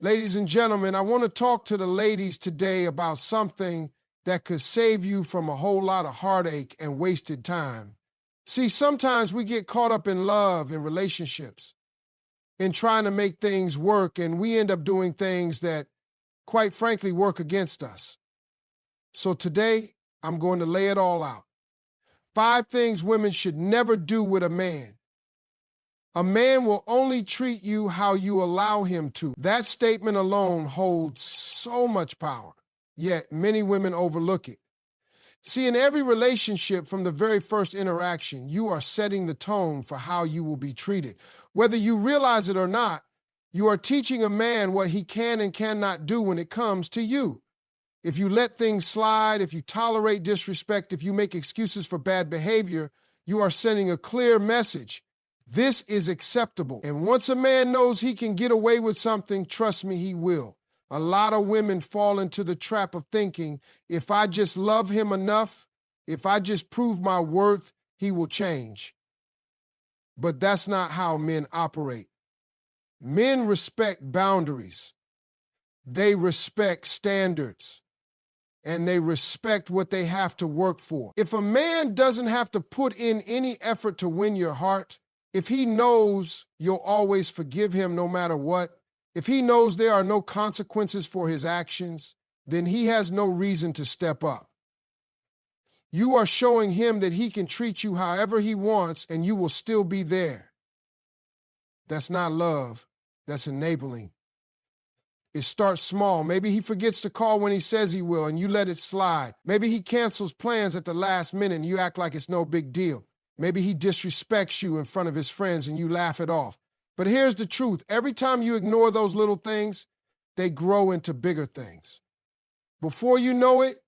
Ladies and gentlemen, I want to talk to the ladies today about something that could save you from a whole lot of heartache and wasted time. See, sometimes we get caught up in love and relationships, in trying to make things work, and we end up doing things that, quite frankly, work against us. So today, I'm going to lay it all out. 5 things women should never do with a man. A man will only treat you how you allow him to. That statement alone holds so much power, yet many women overlook it. See, in every relationship from the very first interaction, you are setting the tone for how you will be treated. Whether you realize it or not, you are teaching a man what he can and cannot do when it comes to you. If you let things slide, if you tolerate disrespect, if you make excuses for bad behavior, you are sending a clear message. This is acceptable. And once a man knows he can get away with something, trust me, he will. A lot of women fall into the trap of thinking, if I just love him enough, if I just prove my worth, he will change. But that's not how men operate. Men respect boundaries. They respect standards. And they respect what they have to work for. If a man doesn't have to put in any effort to win your heart, if he knows you'll always forgive him no matter what, if he knows there are no consequences for his actions, then he has no reason to step up. You are showing him that he can treat you however he wants and you will still be there. That's not love, that's enabling. It starts small. Maybe he forgets to call when he says he will and you let it slide. Maybe he cancels plans at the last minute and you act like it's no big deal. Maybe he disrespects you in front of his friends and you laugh it off. But here's the truth. Every time you ignore those little things, they grow into bigger things. Before you know it,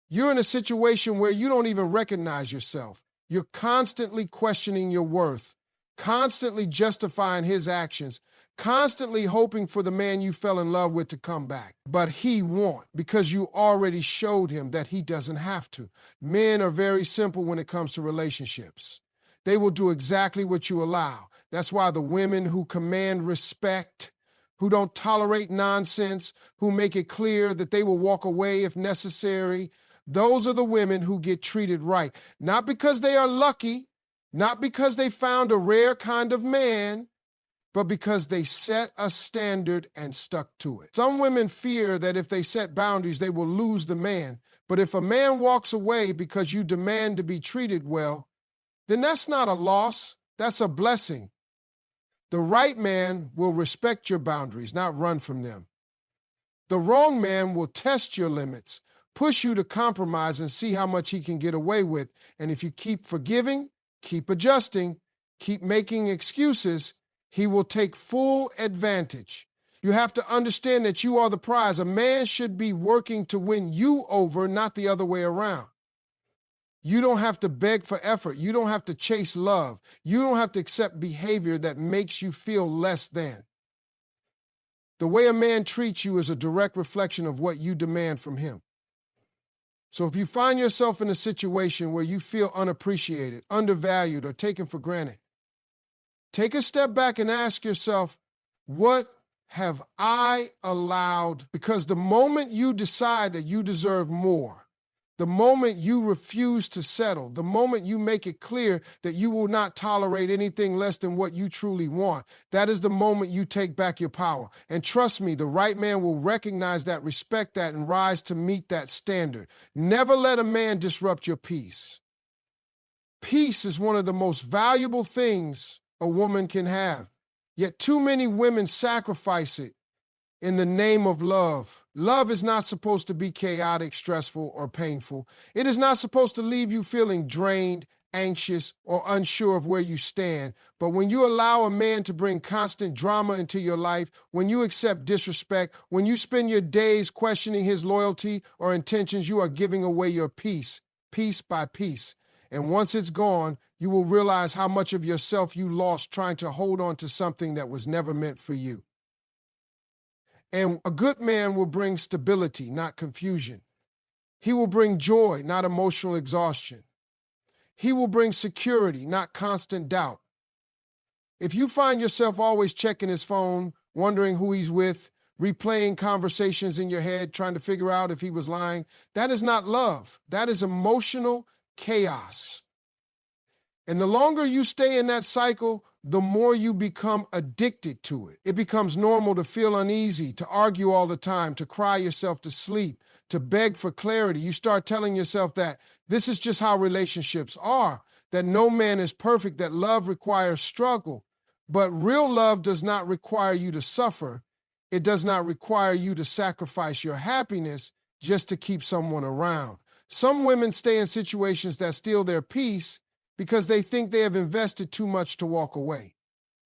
you're in a situation where you don't even recognize yourself. You're constantly questioning your worth, constantly justifying his actions, constantly hoping for the man you fell in love with to come back. But he won't, because you already showed him that he doesn't have to. Men are very simple when it comes to relationships. They will do exactly what you allow. That's why the women who command respect, who don't tolerate nonsense, who make it clear that they will walk away if necessary, those are the women who get treated right. Not because they are lucky, not because they found a rare kind of man, but because they set a standard and stuck to it. Some women fear that if they set boundaries, they will lose the man. But if a man walks away because you demand to be treated well, then that's not a loss, that's a blessing. The right man will respect your boundaries, not run from them. The wrong man will test your limits, push you to compromise and see how much he can get away with. And if you keep forgiving, keep adjusting, keep making excuses, he will take full advantage. You have to understand that you are the prize. A man should be working to win you over, not the other way around. You don't have to beg for effort. You don't have to chase love. You don't have to accept behavior that makes you feel less than. The way a man treats you is a direct reflection of what you demand from him. So if you find yourself in a situation where you feel unappreciated, undervalued, or taken for granted, take a step back and ask yourself, what have I allowed? Because the moment you decide that you deserve more, the moment you refuse to settle, the moment you make it clear that you will not tolerate anything less than what you truly want, that is the moment you take back your power. And trust me, the right man will recognize that, respect that, and rise to meet that standard. Never let a man disrupt your peace. Peace is one of the most valuable things a woman can have. Yet too many women sacrifice it in the name of love. Love is not supposed to be chaotic, stressful, or painful. It is not supposed to leave you feeling drained, anxious, or unsure of where you stand. But when you allow a man to bring constant drama into your life, when you accept disrespect, when you spend your days questioning his loyalty or intentions, you are giving away your peace, piece by piece. And once it's gone, you will realize how much of yourself you lost trying to hold on to something that was never meant for you. And a good man will bring stability, not confusion. He will bring joy, not emotional exhaustion. He will bring security, not constant doubt. If you find yourself always checking his phone, wondering who he's with, replaying conversations in your head, trying to figure out if he was lying. That is not love. That is emotional chaos. And the longer you stay in that cycle, the more you become addicted to it. It becomes normal to feel uneasy, to argue all the time, to cry yourself to sleep, to beg for clarity. You start telling yourself that this is just how relationships are, that no man is perfect, that love requires struggle. But real love does not require you to suffer. It does not require you to sacrifice your happiness just to keep someone around. Some women stay in situations that steal their peace because they think they have invested too much to walk away.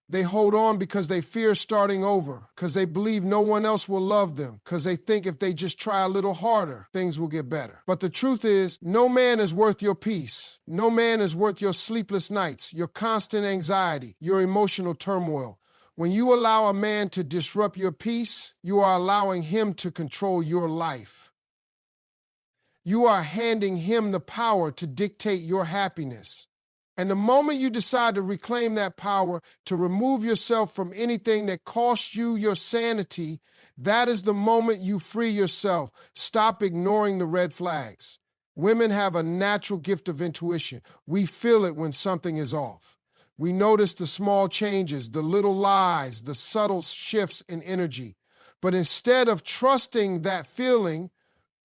They hold on because they fear starting over, because they believe no one else will love them, because they think if they just try a little harder, things will get better. But the truth is, no man is worth your peace. No man is worth your sleepless nights, your constant anxiety, your emotional turmoil. When you allow a man to disrupt your peace, you are allowing him to control your life. You are handing him the power to dictate your happiness. And the moment you decide to reclaim that power, to remove yourself from anything that costs you your sanity, that is the moment you free yourself. Stop ignoring the red flags. Women have a natural gift of intuition. We feel it when something is off. We notice the small changes, the little lies, the subtle shifts in energy. But instead of trusting that feeling,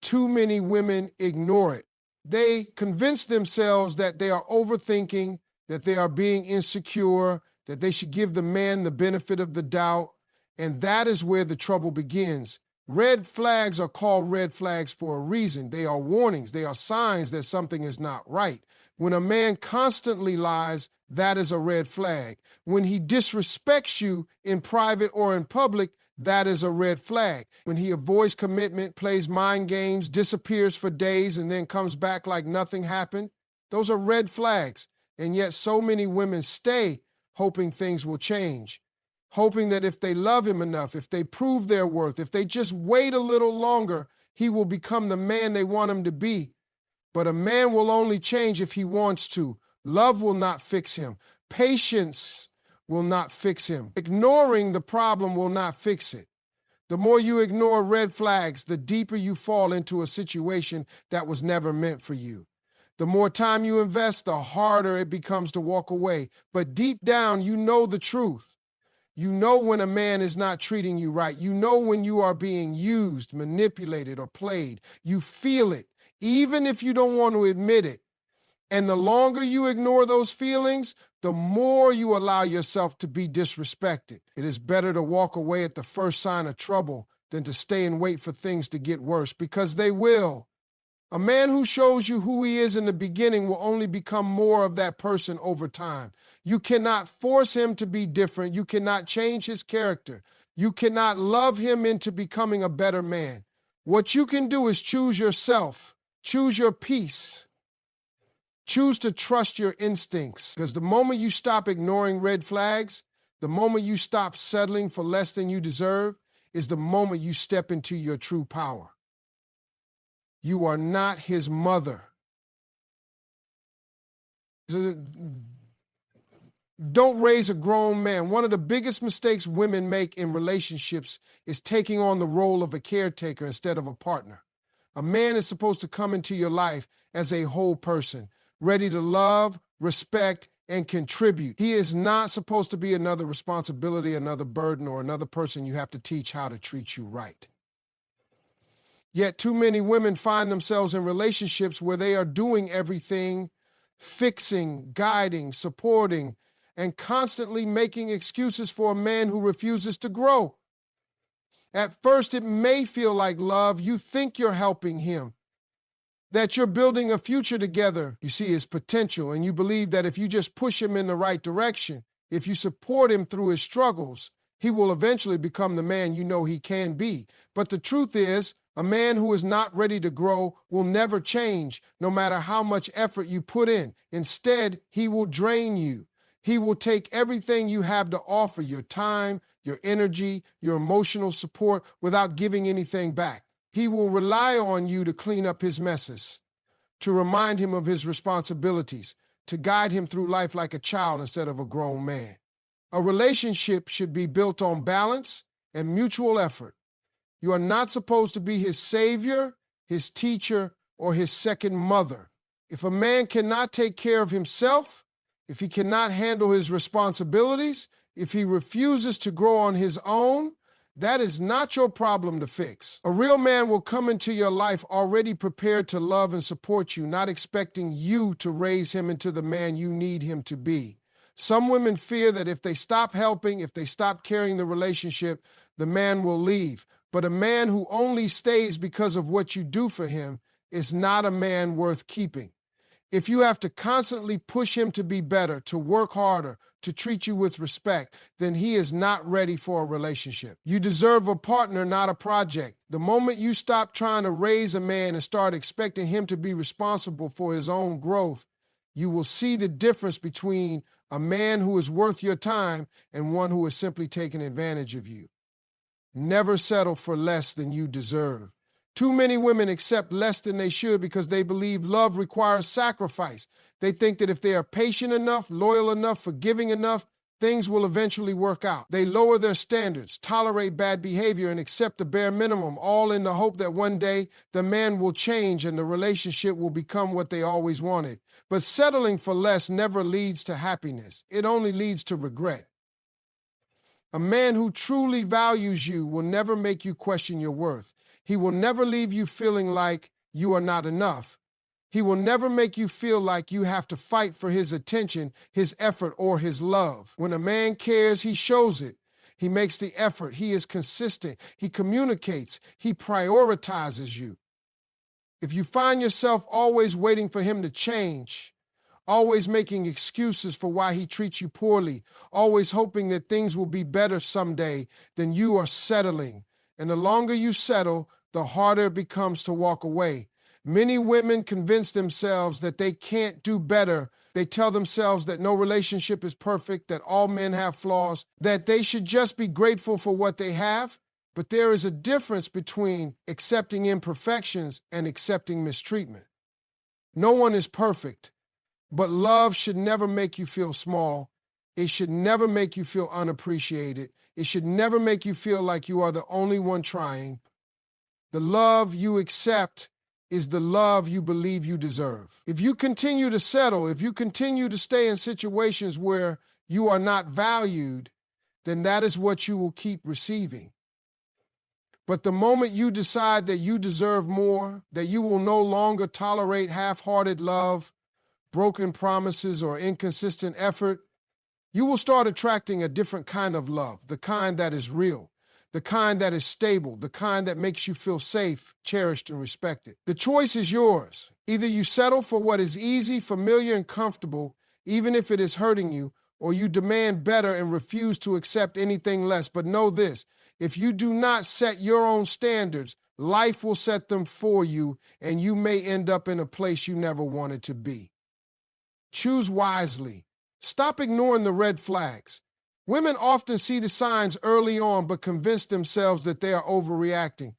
too many women ignore it. They convince themselves that they are overthinking, that they are being insecure, that they should give the man the benefit of the doubt, and that is where the trouble begins. Red flags are called red flags for a reason. They are warnings. They are signs that something is not right. When a man constantly lies, that is a red flag. When he disrespects you in private or in public, that is a red flag. When he avoids commitment, plays mind games, disappears for days, and then comes back like nothing happened, those are red flags. And yet so many women stay hoping things will change, hoping that if they love him enough, if they prove their worth, if they just wait a little longer, he will become the man they want him to be. But a man will only change if he wants to. Love will not fix him. Patience will not fix him. Ignoring the problem will not fix it. The more you ignore red flags, the deeper you fall into a situation that was never meant for you. The more time you invest, the harder it becomes to walk away. But deep down, you know the truth. You know when a man is not treating you right. You know when you are being used, manipulated, or played. You feel it, even if you don't want to admit it. And the longer you ignore those feelings, the more you allow yourself to be disrespected. It is better to walk away at the first sign of trouble than to stay and wait for things to get worse, because they will. A man who shows you who he is in the beginning will only become more of that person over time. You cannot force him to be different. You cannot change his character. You cannot love him into becoming a better man. What you can do is choose yourself, choose your peace. Choose to trust your instincts, because the moment you stop ignoring red flags, the moment you stop settling for less than you deserve, is the moment you step into your true power. You are not his mother. Don't raise a grown man. One of the biggest mistakes women make in relationships is taking on the role of a caretaker instead of a partner. A man is supposed to come into your life as a whole person, ready to love, respect, and contribute. He is not supposed to be another responsibility, another burden, or another person you have to teach how to treat you right. Yet too many women find themselves in relationships where they are doing everything, fixing, guiding, supporting, and constantly making excuses for a man who refuses to grow. At first, it may feel like love. You think you're helping him, that you're building a future together. You see his potential, and you believe that if you just push him in the right direction, if you support him through his struggles, he will eventually become the man you know he can be. But the truth is, a man who is not ready to grow will never change, no matter how much effort you put in. Instead, he will drain you. He will take everything you have to offer, your time, your energy, your emotional support, without giving anything back. He will rely on you to clean up his messes, to remind him of his responsibilities, to guide him through life like a child instead of a grown man. A relationship should be built on balance and mutual effort. You are not supposed to be his savior, his teacher, or his second mother. If a man cannot take care of himself, if he cannot handle his responsibilities, if he refuses to grow on his own, that is not your problem to fix. A real man will come into your life already prepared to love and support you, not expecting you to raise him into the man you need him to be. Some women fear that if they stop helping, if they stop carrying the relationship, the man will leave. But a man who only stays because of what you do for him is not a man worth keeping. If you have to constantly push him to be better, to work harder, to treat you with respect, then he is not ready for a relationship. You deserve a partner, not a project. The moment you stop trying to raise a man and start expecting him to be responsible for his own growth, you will see the difference between a man who is worth your time and one who is simply taking advantage of you. Never settle for less than you deserve. Too many women accept less than they should because they believe love requires sacrifice. They think that if they are patient enough, loyal enough, forgiving enough, things will eventually work out. They lower their standards, tolerate bad behavior, and accept the bare minimum, all in the hope that one day the man will change and the relationship will become what they always wanted. But settling for less never leads to happiness. It only leads to regret. A man who truly values you will never make you question your worth. He will never leave you feeling like you are not enough. He will never make you feel like you have to fight for his attention, his effort, or his love. When a man cares, he shows it. He makes the effort. He is consistent. He communicates. He prioritizes you. If you find yourself always waiting for him to change, always making excuses for why he treats you poorly, always hoping that things will be better someday, then you are settling. And the longer you settle, the harder it becomes to walk away. Many women convince themselves that they can't do better. They tell themselves that no relationship is perfect, that all men have flaws, that they should just be grateful for what they have. But there is a difference between accepting imperfections and accepting mistreatment. No one is perfect, but love should never make you feel small. It should never make you feel unappreciated. It should never make you feel like you are the only one trying. The love you accept is the love you believe you deserve. If you continue to settle, if you continue to stay in situations where you are not valued, then that is what you will keep receiving. But the moment you decide that you deserve more, that you will no longer tolerate half-hearted love, broken promises, or inconsistent effort, you will start attracting a different kind of love, the kind that is real, the kind that is stable, the kind that makes you feel safe, cherished, and respected. The choice is yours. Either you settle for what is easy, familiar, and comfortable, even if it is hurting you, or you demand better and refuse to accept anything less. But know this, if you do not set your own standards, life will set them for you, and you may end up in a place you never wanted to be. Choose wisely. Stop ignoring the red flags. Women often see the signs early on but convince themselves that they are overreacting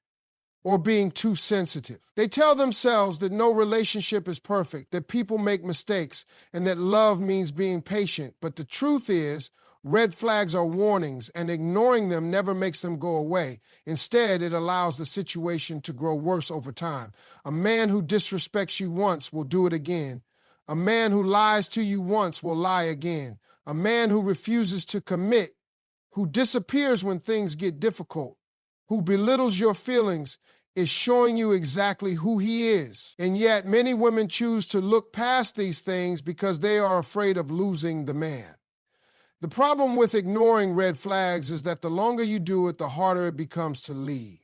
or being too sensitive. They tell themselves that no relationship is perfect, that people make mistakes, and that love means being patient. But the truth is, red flags are warnings, and ignoring them never makes them go away. Instead, it allows the situation to grow worse over time. A man who disrespects you once will do it again. A man who lies to you once will lie again. A man who refuses to commit, who disappears when things get difficult, who belittles your feelings, is showing you exactly who he is. And yet, many women choose to look past these things because they are afraid of losing the man. The problem with ignoring red flags is that the longer you do it, the harder it becomes to leave.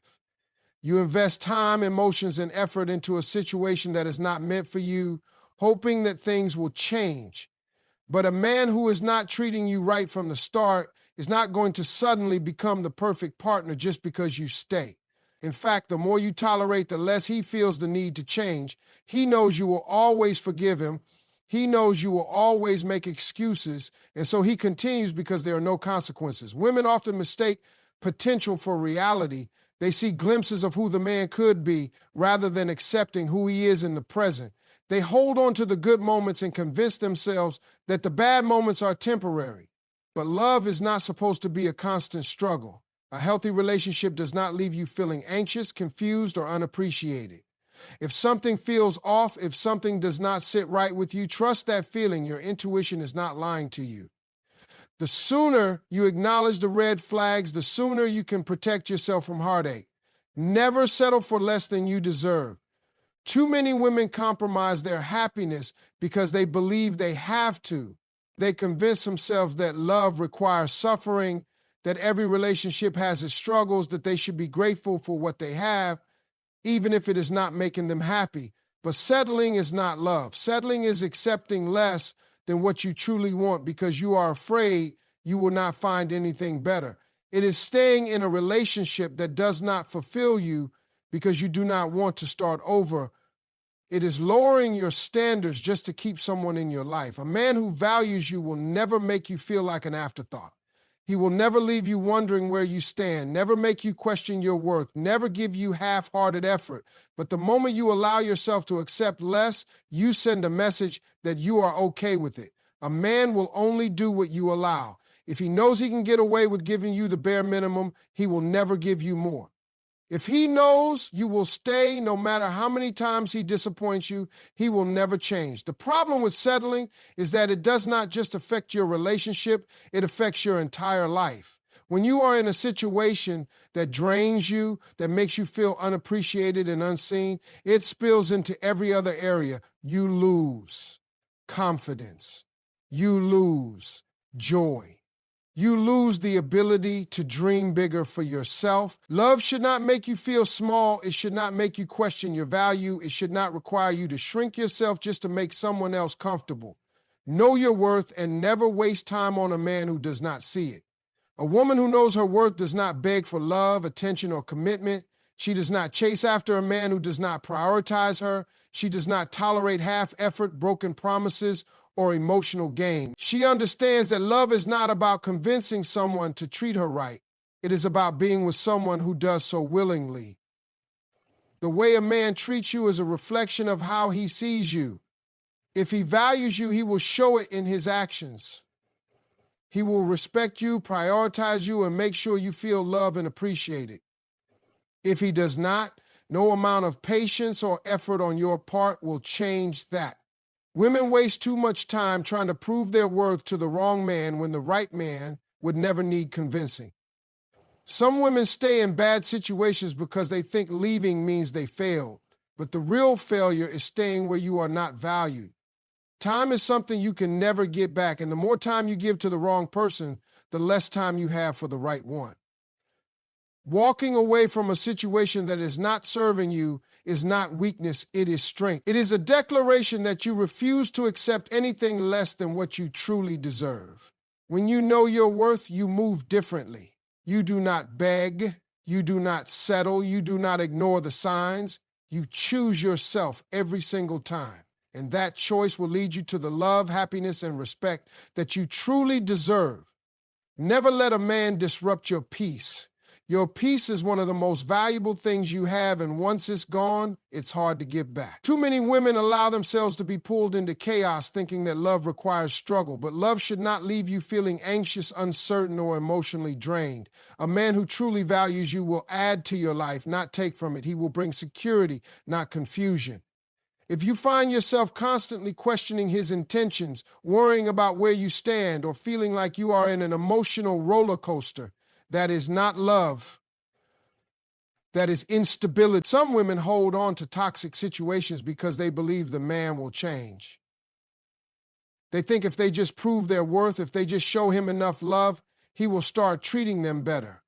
You invest time, emotions, and effort into a situation that is not meant for you, hoping that things will change. But a man who is not treating you right from the start is not going to suddenly become the perfect partner just because you stay. In fact, the more you tolerate, the less he feels the need to change. He knows you will always forgive him. He knows you will always make excuses, and so he continues because there are no consequences. Women often mistake potential for reality. They see glimpses of who the man could be rather than accepting who he is in the present. They hold on to the good moments and convince themselves that the bad moments are temporary. But love is not supposed to be a constant struggle. A healthy relationship does not leave you feeling anxious, confused, or unappreciated. If something feels off, if something does not sit right with you, trust that feeling. Your intuition is not lying to you. The sooner you acknowledge the red flags, the sooner you can protect yourself from heartache. Never settle for less than you deserve. Too many women compromise their happiness because they believe they have to. They convince themselves that love requires suffering, that every relationship has its struggles, that they should be grateful for what they have, even if it is not making them happy. But settling is not love. Settling is accepting less than what you truly want because you are afraid you will not find anything better. It is staying in a relationship that does not fulfill you because you do not want to start over. It is lowering your standards just to keep someone in your life. A man who values you will never make you feel like an afterthought. He will never leave you wondering where you stand, never make you question your worth, never give you half-hearted effort. But the moment you allow yourself to accept less, you send a message that you are okay with it. A man will only do what you allow. If he knows he can get away with giving you the bare minimum, he will never give you more. If he knows you will stay no matter how many times he disappoints you, he will never change. The problem with settling is that it does not just affect your relationship, it affects your entire life. When you are in a situation that drains you, that makes you feel unappreciated and unseen, it spills into every other area. You lose confidence. You lose joy. You lose the ability to dream bigger for yourself. Love should not make you feel small. It should not make you question your value. It should not require you to shrink yourself just to make someone else comfortable. Know your worth and never waste time on a man who does not see it. A woman who knows her worth does not beg for love, attention, or commitment. She does not chase after a man who does not prioritize her. She does not tolerate half-effort, broken promises, or emotional gain. She understands that love is not about convincing someone to treat her right. It is about being with someone who does so willingly. The way a man treats you is a reflection of how he sees you. If he values you, he will show it in his actions. He will respect you, prioritize you, and make sure you feel loved and appreciated. If he does not, no amount of patience or effort on your part will change that. Women waste too much time trying to prove their worth to the wrong man when the right man would never need convincing. Some women stay in bad situations because they think leaving means they failed, but the real failure is staying where you are not valued. Time is something you can never get back, and the more time you give to the wrong person, the less time you have for the right one. Walking away from a situation that is not serving you is not weakness, it is strength. It is a declaration that you refuse to accept anything less than what you truly deserve. When you know your worth, you move differently. You do not beg, you do not settle, you do not ignore the signs. You choose yourself every single time. And that choice will lead you to the love, happiness, and respect that you truly deserve. Never let a man disrupt your peace. Your peace is one of the most valuable things you have, and once it's gone, it's hard to get back. Too many women allow themselves to be pulled into chaos thinking that love requires struggle, but love should not leave you feeling anxious, uncertain, or emotionally drained. A man who truly values you will add to your life, not take from it. He will bring security, not confusion. If you find yourself constantly questioning his intentions, worrying about where you stand, or feeling like you are in an emotional roller coaster, that is not love. That is instability. Some women hold on to toxic situations because they believe the man will change. They think if they just prove their worth, if they just show him enough love, he will start treating them better.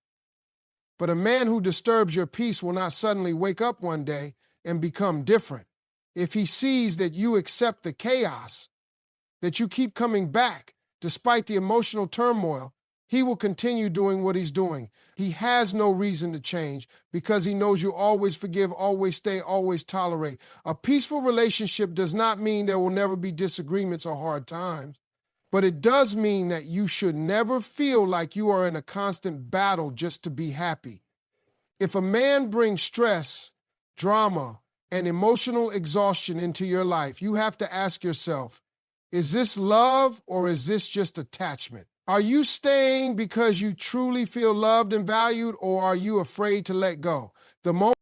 But a man who disturbs your peace will not suddenly wake up one day and become different. If he sees that you accept the chaos, that you keep coming back despite the emotional turmoil, he will continue doing what he's doing. He has no reason to change because he knows you always forgive, always stay, always tolerate. A peaceful relationship does not mean there will never be disagreements or hard times, but it does mean that you should never feel like you are in a constant battle just to be happy. If a man brings stress, drama, and emotional exhaustion into your life, you have to ask yourself, is this love or is this just attachment? Are you staying because you truly feel loved and valued, or are you afraid to let go? The moment